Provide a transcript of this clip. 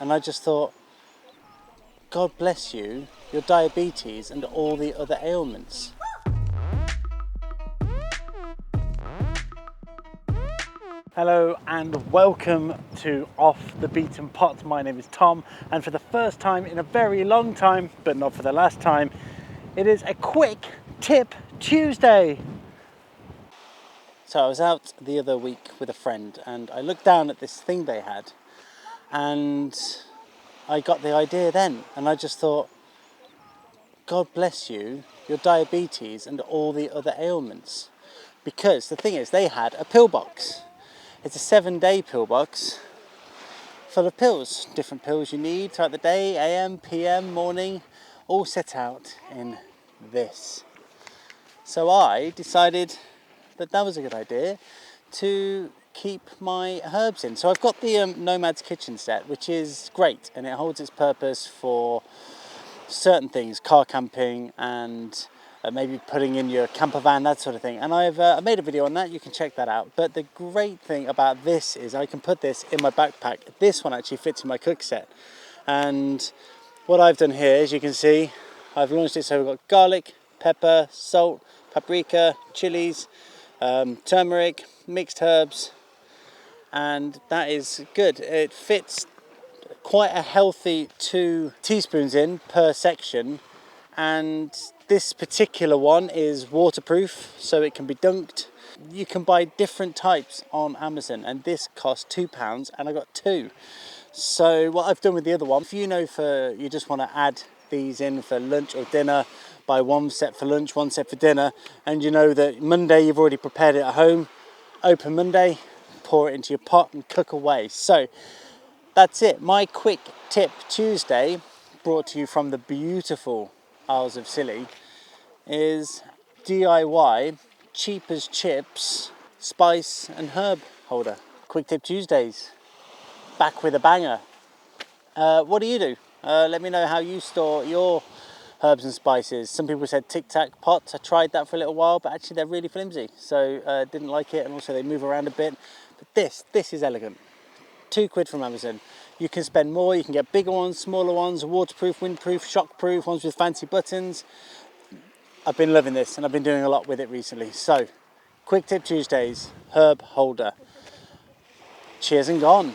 And I just thought, God bless you, your diabetes and all the other ailments. Hello and welcome to Off the Beaten Pot. My name is Tom, and for the first time in a very long time, but not for the last time, it is a quick tip Tuesday. So I was out the other week with a friend and I looked down at this thing they had and I got the idea then, and I just thought, God bless you, your diabetes and all the other ailments. Because the thing is, they had a pill box. It's a 7-day pill box full of pills, different pills you need throughout the day, AM, PM, morning, all set out in this. So I decided that was a good idea to keep my herbs in. So I've got the Nomad's Kitchen set, which is great, and it holds its purpose for certain things, car camping and maybe putting in your camper van, that sort of thing. And I've made a video on that, you can check that out. But the great thing about this is I can put this in my backpack. This one actually fits in my COOKSET. And what I've done here, as you can see, I've launched it. So we've got garlic, pepper, salt, paprika, chilies, turmeric, mixed herbs, and that is good. It fits quite a healthy 2 teaspoons in per section, and this particular one is waterproof, so it can be dunked. You can buy different types on Amazon, and this cost £2 and I got 2. So what I've done with the other one, if you know you just want to add these in for lunch or dinner, buy 1 set for lunch, 1 set for dinner, and you know that Monday you've already prepared it at home, open Monday, pour it into your pot and cook away. So that's it, my quick tip Tuesday, brought to you from the beautiful Isles of Scilly, is DIY cheap as chips spice and herb holder. Quick tip Tuesdays, back with a banger. What do you do? Let me know how you store your herbs and spices. Some people said Tic Tac pots. I tried that for a little while, but actually they're really flimsy, so didn't like it, and also they move around a bit. But this is elegant. £2 from Amazon. You can spend more, you can get bigger ones, smaller ones, waterproof, windproof, shockproof, ones with fancy buttons. I've been loving this and I've been doing a lot with it recently. So, quick tip Tuesdays, herb holder. Cheers and gone.